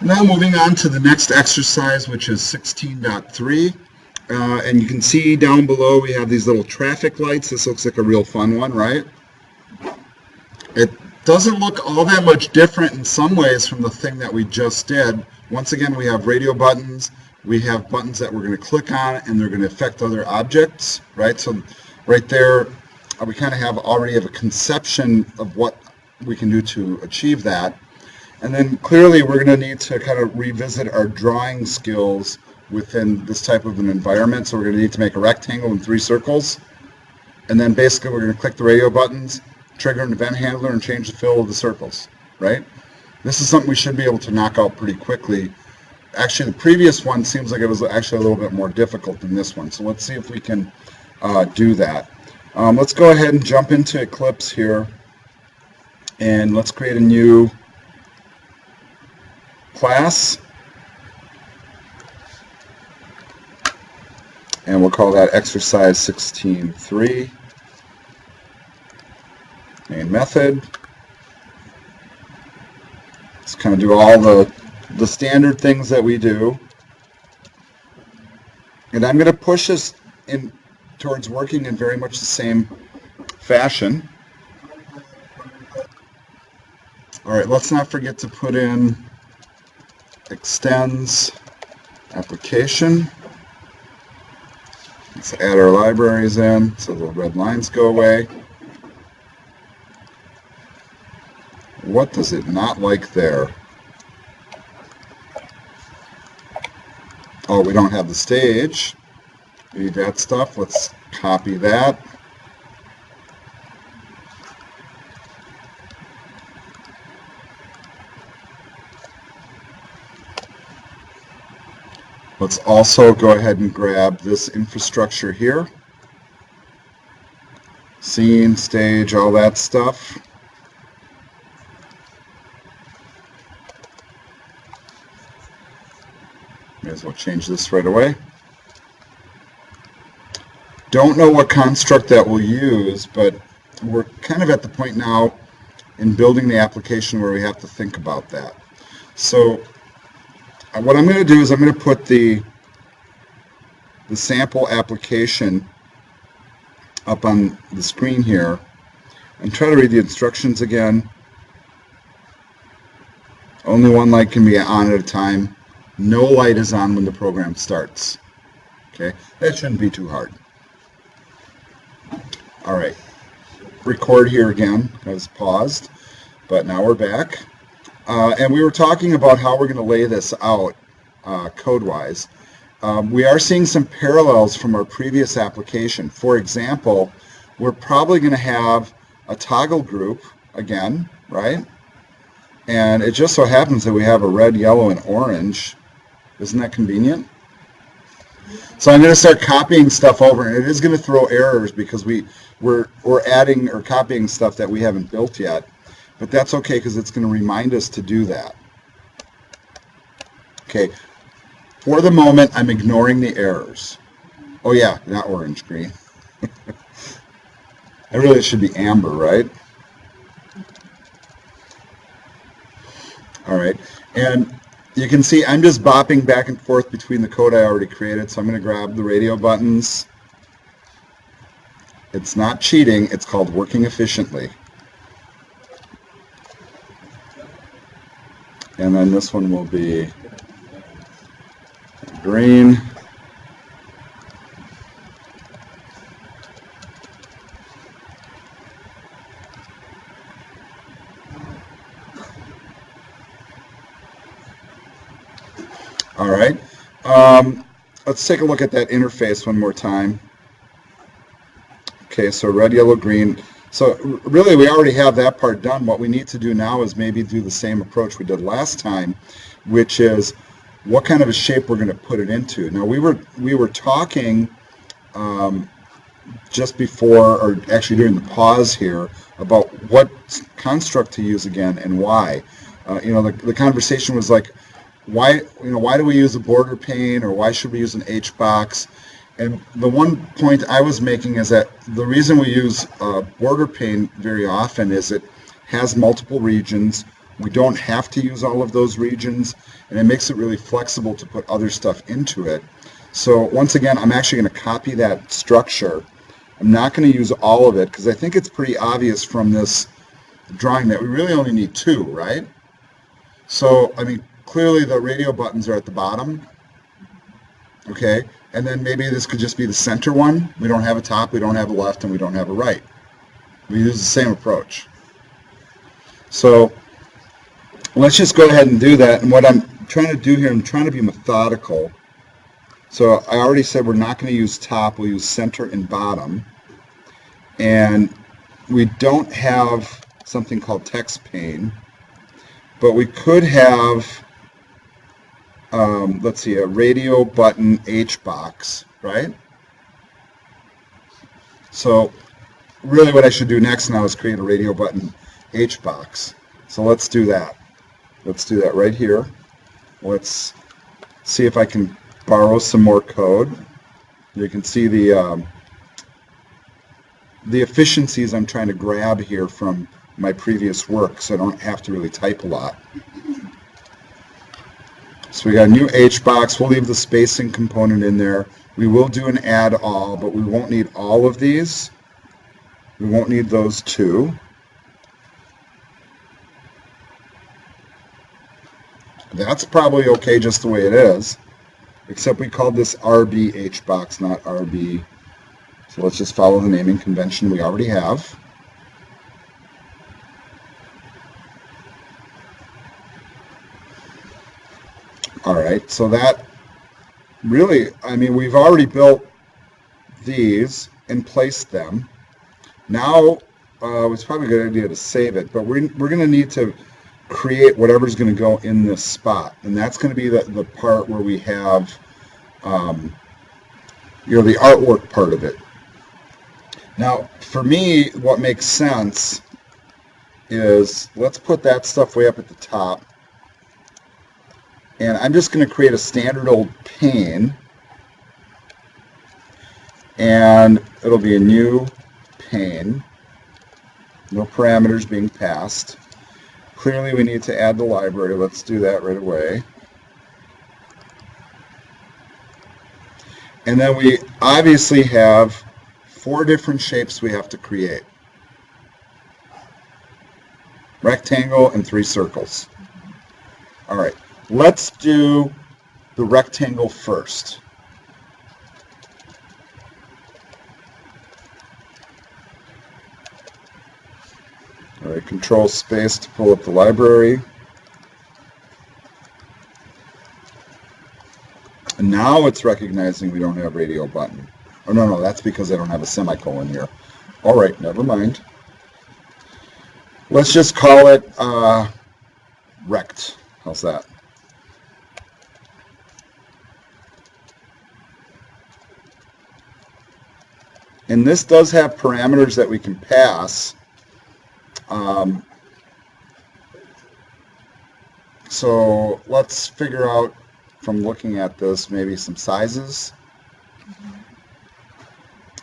Now moving on to the next exercise, which is 16.3. And you can see down below we have these little traffic lights. This looks like a real fun one, right? It doesn't look all that much different in some ways from the thing that we just did. Once again, we have radio buttons. We have buttons that we're going to click on, and they're going to affect other objects, right? So right there, we kind of already have a conception of what we can do to achieve that. And then clearly we're going to need to kind of revisit our drawing skills within this type of an environment. So we're going to need to make a rectangle and 3 circles. And then basically we're going to click the radio buttons, trigger an event handler, and change the fill of the circles, right? This is something we should be able to knock out pretty quickly. Actually, the previous one seems like it was actually a little bit more difficult than this one. So let's see if we can do that. Let's go ahead and jump into Eclipse here. And let's create a new class. And we'll call that exercise 16.3. Main method. Let's kind of do all the standard things that we do. And I'm going to push us in towards working in very much the same fashion. All right, let's not forget to put in extends application. Let's add our libraries in so the red lines go away. What does it not like there? Oh, we don't have the stage. We need that stuff. Let's copy that. Let's also go ahead and grab this infrastructure here. Scene, stage, all that stuff. May as well change this right away. Don't know what construct that we'll use, but we're kind of at the point now in building the application where we have to think about that. So what I'm going to do is I'm going to put the sample application up on the screen here and try to read the instructions again. Only one light can be on at a time. No light is on when the program starts. Okay, that shouldn't be too hard. All right, record here again. I was paused, but now we're back. And we were talking about how we're going to lay this out code-wise. We are seeing some parallels from our previous application. For example, we're probably going to have a toggle group again, right? And it just so happens that we have a red, yellow, and orange. Isn't that convenient? So I'm going to start copying stuff over, and it is going to throw errors because we're adding or copying stuff that we haven't built yet. But that's okay because it's going to remind us to do that. Okay, for the moment I'm ignoring the errors. Oh yeah, not orange, green. I really should be amber, right? All right, and you can see I'm just bopping back and forth between the code I already created. So I'm going to grab the radio buttons. It's not cheating, it's called working efficiently. And then this one will be green. All right. Let's take a look at that interface one more time. Okay, so red, yellow, green. So really we already have that part done. What we need to do now is maybe do the same approach we did last time, which is what kind of a shape we're going to put it into. Now we were talking just before, or actually during the pause here, about what construct to use again and why. The conversation was like, why do we use a border pane, or why should we use an H box? And the one point I was making is that the reason we use border pane very often is it has multiple regions, We don't have to use all of those regions, and it makes it really flexible to put other stuff into it. So once again, I'm actually going to copy that structure. I'm not going to use all of it because I think it's pretty obvious from this drawing that we really only need 2, right? So, I mean, clearly the radio buttons are at the bottom. Okay, and then maybe this could just be the center one. We don't have a top, we don't have a left, and we don't have a right. We use the same approach. So let's just go ahead and do that. And what I'm trying to do here, I'm trying to be methodical. So I already said we're not going to use top, we'll use center and bottom. And we don't have something called text pane, but we could have, let's see, a radio button H box, right? So really what I should do next now is create a radio button H box. So let's do that. Let's do that right here. Let's see if I can borrow some more code. You can see the efficiencies I'm trying to grab here from my previous work, so I don't have to really type a lot. So we got a new H box. We'll leave the spacing component in there. We will do an add all, but we won't need all of these. We won't need those 2. That's probably okay just the way it is, except we called this RB H box, not RB. So let's just follow the naming convention we already have. All right, so that really, I mean, we've already built these and placed them. Now, it's probably a good idea to save it, but we're going to need to create whatever's going to go in this spot. And that's going to be the part where we have, the artwork part of it. Now, for me, what makes sense is let's put that stuff way up at the top. And I'm just going to create a standard old pane. And it'll be a new pane. No parameters being passed. Clearly we need to add the library. Let's do that right away. And then we obviously have 4 different shapes we have to create. Rectangle and 3 circles. All right, let's do the rectangle first. All right, control space to pull up the library. And now it's recognizing we don't have radio button. Oh, no, that's because I don't have a semicolon here. All right, never mind. Let's just call it rect. How's that? And this does have parameters that we can pass. So let's figure out, from looking at this, maybe some sizes.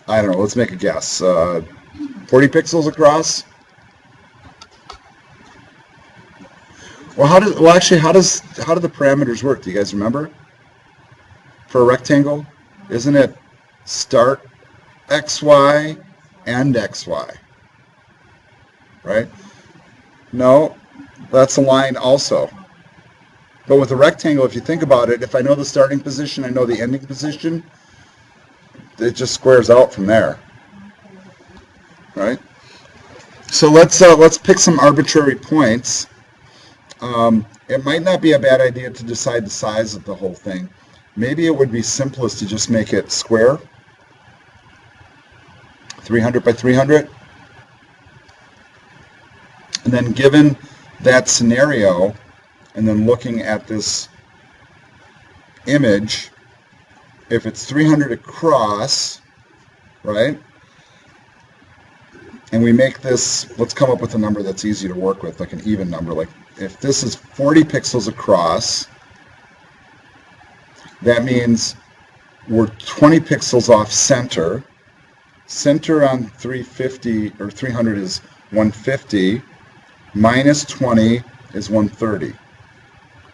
I don't know, let's make a guess. 40 pixels across? Well, how do the parameters work? Do you guys remember? For a rectangle, isn't it start XY and XY? Right? No, that's a line also. But with a rectangle, if you think about it, if I know the starting position, I know the ending position, it just squares out from there. Right? So let's pick some arbitrary points. It might not be a bad idea to decide the size of the whole thing. Maybe it would be simplest to just make it square. 300 by 300. And then given that scenario, and then looking at this image, if it's 300 across, right, and we make this, let's come up with a number that's easy to work with, like an even number. Like if this is 40 pixels across, that means we're 20 pixels off center. Center on 350 or 300 is 150 minus 20 is 130.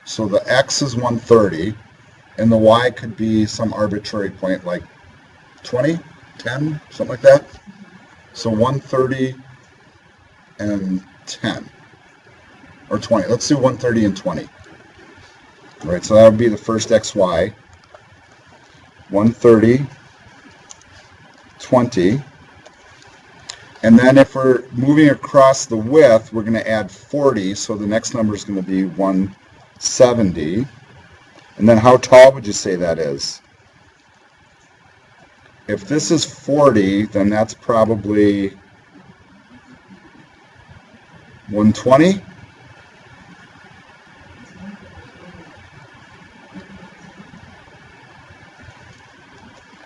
So the x is 130, and the y could be some arbitrary point like 20, 10, something like that. So 130 and 10, or 20. Let's do 130 and 20. All right, so that would be the first xy. 130, 20. And then if we're moving across the width, we're going to add 40, so the next number is going to be 170. And then how tall would you say that is? If this is 40, then that's probably 120.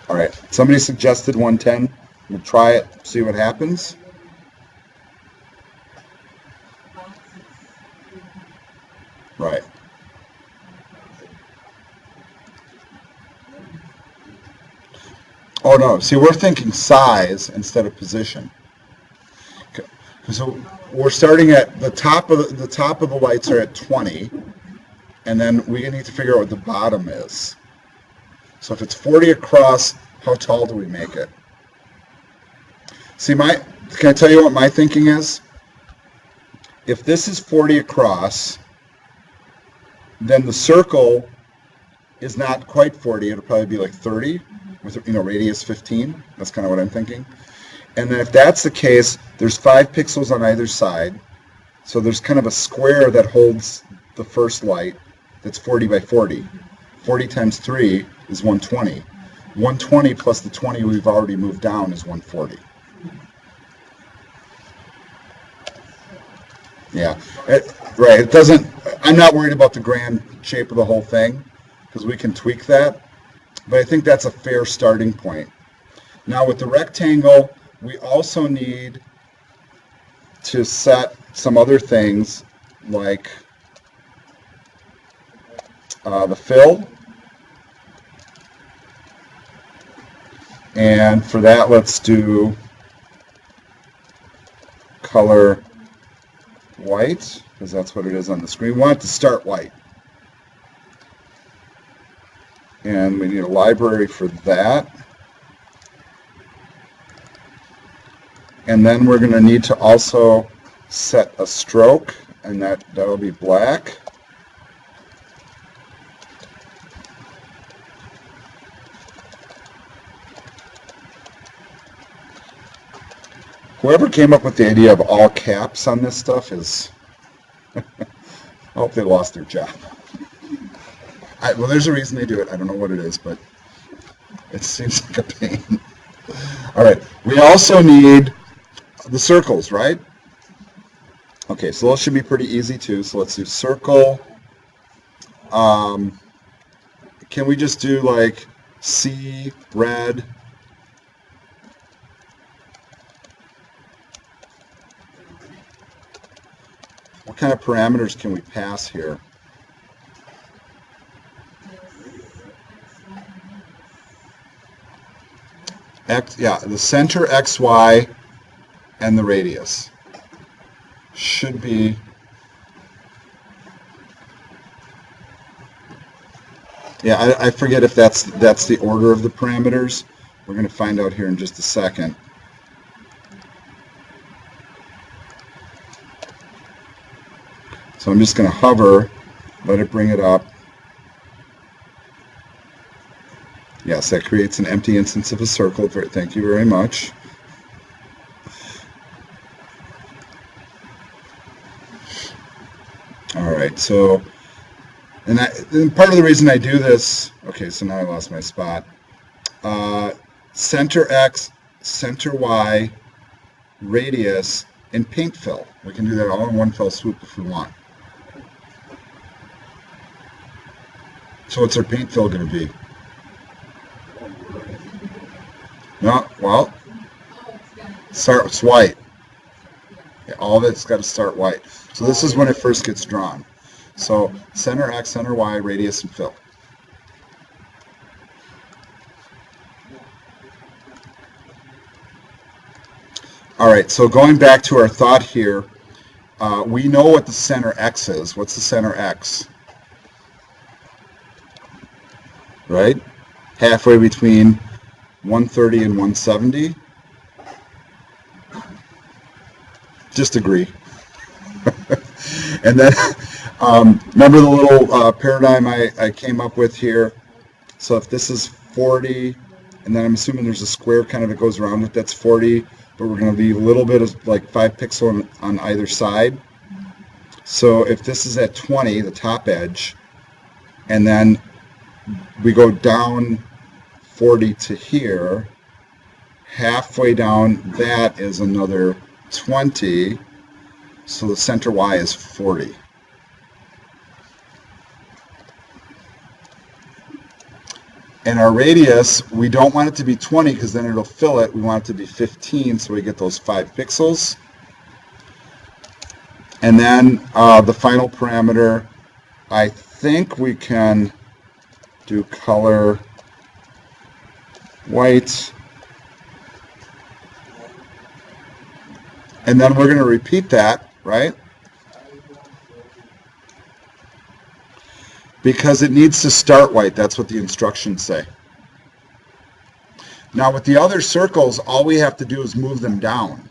All right, somebody suggested 110. We'll try it, see what happens. Right. Oh no, see, we're thinking size instead of position. Okay. So we're starting at the top of the lights are at 20, and then we need to figure out what the bottom is. So if it's 40 across, how tall do we make it? See, can I tell you what my thinking is? If this is 40 across, then the circle is not quite 40. It'll probably be like 30, with radius 15. That's kind of what I'm thinking. And then if that's the case, there's 5 pixels on either side. So there's kind of a square that holds the first light that's 40 by 40. 40 times 3 is 120. 120 plus the 20 we've already moved down is 140. Yeah, right. It doesn't. I'm not worried about the grand shape of the whole thing because we can tweak that. But I think that's a fair starting point. Now with the rectangle, we also need to set some other things like the fill. And for that, let's do color white, because that's what it is on the screen. We want it to start white. And we need a library for that. And then we're going to need to also set a stroke, and that'll be black. Whoever came up with the idea of all caps on this stuff is, I hope they lost their job. Well, there's a reason they do it. I don't know what it is, but it seems like a pain. All right, we also need the circles, right? Okay, so those should be pretty easy too. So let's do circle. Can we just do like C, red? What kind of parameters can we pass here? The center XY and the radius should be I forget if that's the order of the parameters. We're going to find out here in just a second. So I'm just going to hover, let it bring it up. Yes, that creates an empty instance of a circle. Thank you very much. All right, so, and part of the reason I do this, okay, so now I lost my spot. Center X, center Y, radius, and paint fill. We can do that all in one fell swoop if we want. So what's our paint fill going to be? No, well, it's white. Yeah, all of it's got to start white. So this is when it first gets drawn. So center X, center Y, radius, and fill. All right, so going back to our thought here, we know what the center X is. What's the center X? Right? Halfway between 130 and 170. Just agree. And then, remember the little paradigm I came up with here? So if this is 40, and then I'm assuming there's a square kind of that goes around it, that's 40, but we're going to leave a little bit of like 5 pixels on either side. So if this is at 20, the top edge, and then we go down 40 to here, halfway down that is another 20, so the center Y is 40. And our radius, we don't want it to be 20 because then it'll fill it. We want it to be 15, so we get those 5 pixels. And then the final parameter, I think we can do color white. And then we're going to repeat that, right? Because it needs to start white. That's what the instructions say. Now with the other circles, all we have to do is move them down.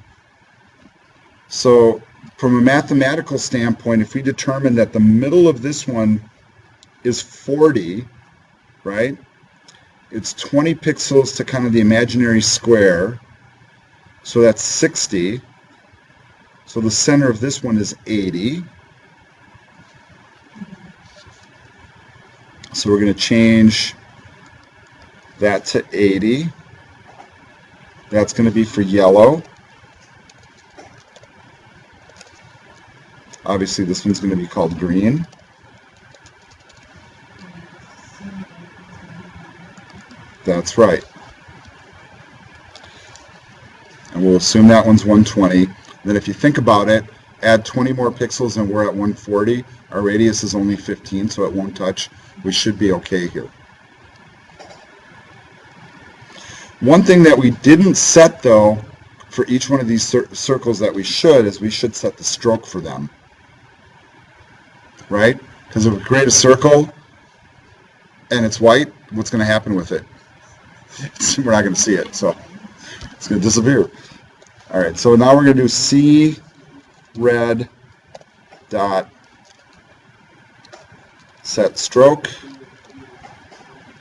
So from a mathematical standpoint, if we determine that the middle of this one is 40, right? It's 20 pixels to kind of the imaginary square. So that's 60. So the center of this one is 80. So we're going to change that to 80. That's going to be for yellow. Obviously this one's going to be called green. That's right. And we'll assume that one's 120. Then if you think about it, add 20 more pixels and we're at 140. Our radius is only 15, so it won't touch. We should be okay here. One thing that we didn't set, though, for each one of these circles that we should, is we should set the stroke for them. Right? Because if we create a circle and it's white, what's going to happen with it? We're not going to see it, so it's going to disappear. All right, so now we're going to do C red dot set stroke,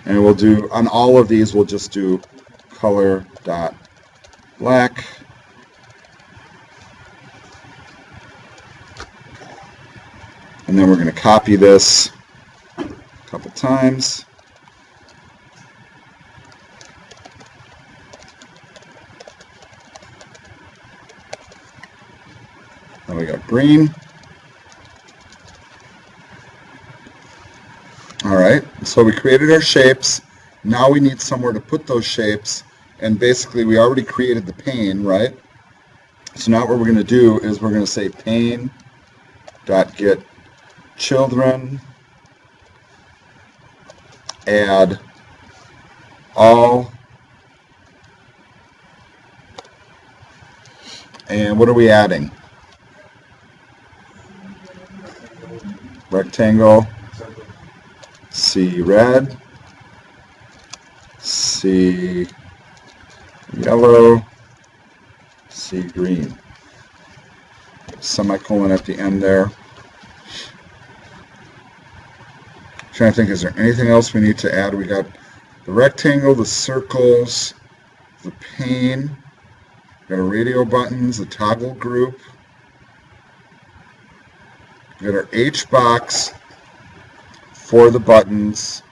and we'll do, on all of these, we'll just do color dot black. And then we're going to copy this a couple times. Then we got green. All right, so we created our shapes. Now we need somewhere to put those shapes, and basically we already created the pane, right? So now what we're going to do is we're going to say pane dot get children, add all, and what are we adding? Rectangle, C red, C yellow, C green. Semicolon at the end there. Trying to think, is there anything else we need to add? We got the rectangle, the circles, the pane, we got our radio buttons, the toggle group, we got our H box for the buttons.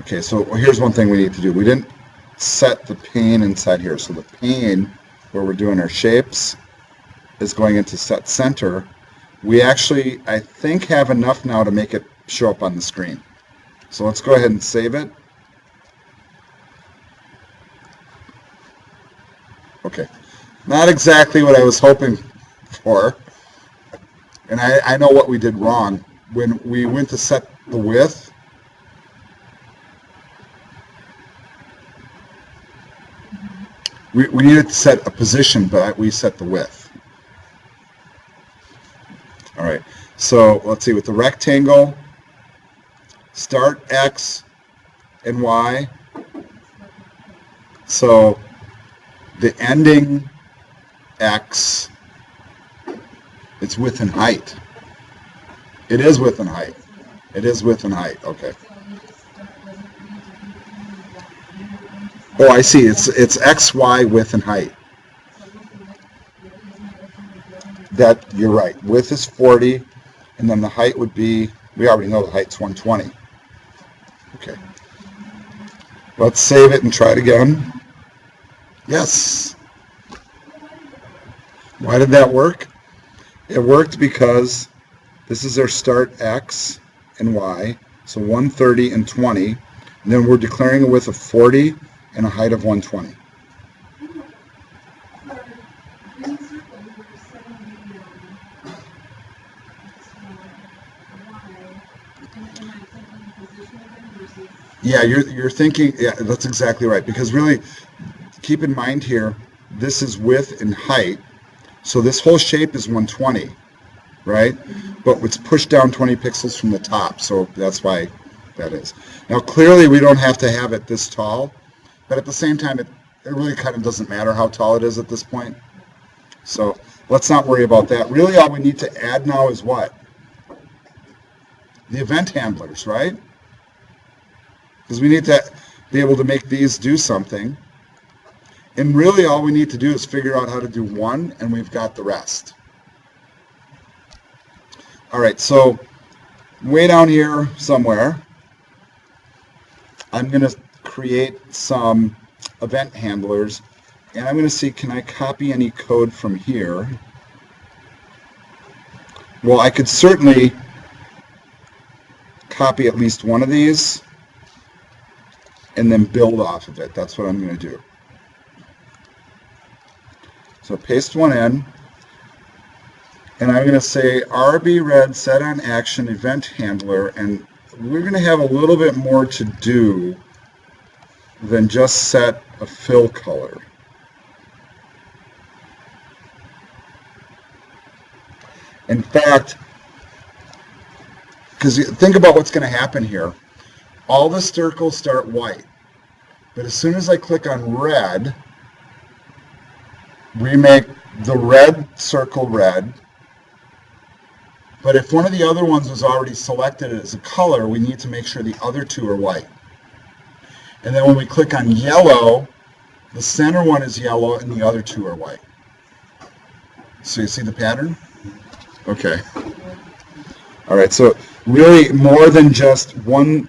Okay, so here's one thing we need to do. We didn't set the pane inside here. So the pane, where we're doing our shapes, is going into set center. We actually, I think, have enough now to make it show up on the screen. So let's go ahead and save it. Okay, not exactly what I was hoping for. And I know what we did wrong. When we went to set the width, we needed to set a position, but we set the width. All right, so let's see, with the rectangle, start X and Y. So the ending X, it's width and height. It is width and height. It is width and height, okay. Oh, I see, it's X, Y, width and height. That, you're right, width is 40, and then the height would be, we already know the height's 120. Okay. Let's save it and try it again. Yes. Why did that work? It worked because this is our start X and Y, so 130 and 20, and then we're declaring a width of 40 and a height of 120. Yeah, you're thinking, yeah, that's exactly right, because really, keep in mind here, this is width and height, so this whole shape is 120, right? But it's pushed down 20 pixels from the top, so that's why that is. Now, clearly, we don't have to have it this tall, but at the same time, it really kind of doesn't matter how tall it is at this point. So let's not worry about that. Really, all we need to add now is what? The event handlers, right? Because we need to be able to make these do something. And really all we need to do is figure out how to do one, and we've got the rest. All right, so way down here somewhere, I'm going to create some event handlers, and I'm going to see, can I copy any code from here? Well, I could certainly copy at least one of these and then build off of it. That's what I'm going to do. So paste one in, and I'm going to say RB_red set on action event handler, and we're going to have a little bit more to do than just set a fill color. In fact, because think about what's going to happen here. All the circles start white, but as soon as I click on red, we make the red circle red. But if one of the other ones was already selected as a color, we need to make sure the other two are white. And then when we click on yellow, the center one is yellow and the other two are white. So you see the pattern? Okay. All right, so really more than just one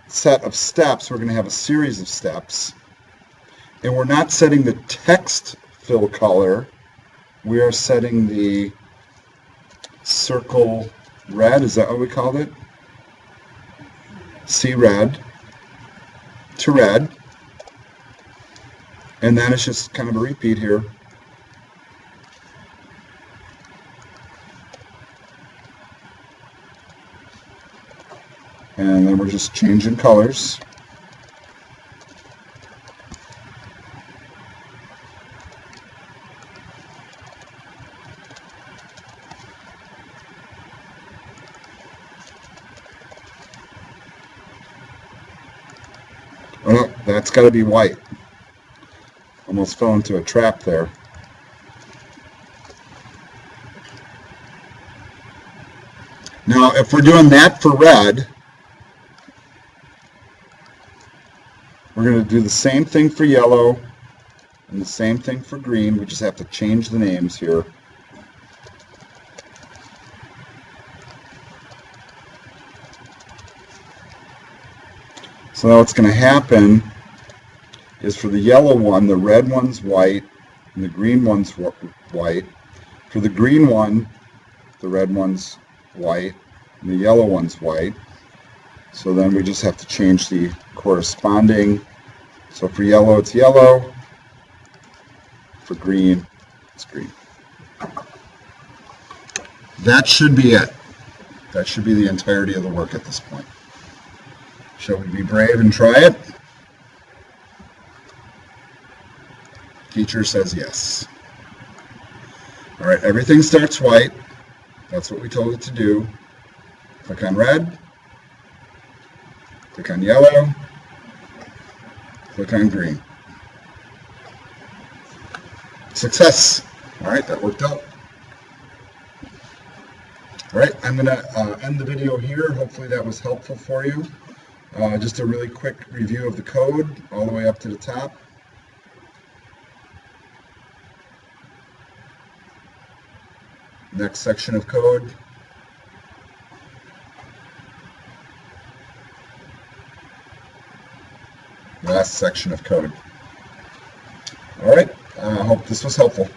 set of steps, we're going to have a series of steps. And we're not setting the text fill color, we are setting the circle red, is that what we called it? C red to red. And then it's just kind of a repeat here. And then we're just changing colors. Oh, that's got to be white. Almost fell into a trap there. Now, if we're doing that for red, we're going to do the same thing for yellow and the same thing for green. We just have to change the names here. So now what's going to happen is for the yellow one, the red one's white and the green one's white. For the green one, the red one's white and the yellow one's white. So then we just have to change the corresponding. So for yellow, it's yellow. For green, it's green. That should be it. That should be the entirety of the work at this point. Shall we be brave and try it? Teacher says yes. All right, everything starts white. That's what we told it to do. Click on red, click on yellow, click on green. Success. All right, that worked out. All right, I'm going to end the video here. Hopefully that was helpful for you. Just a really quick review of the code all the way up to the top. Next section of code. Last section of code. All right, I hope this was helpful.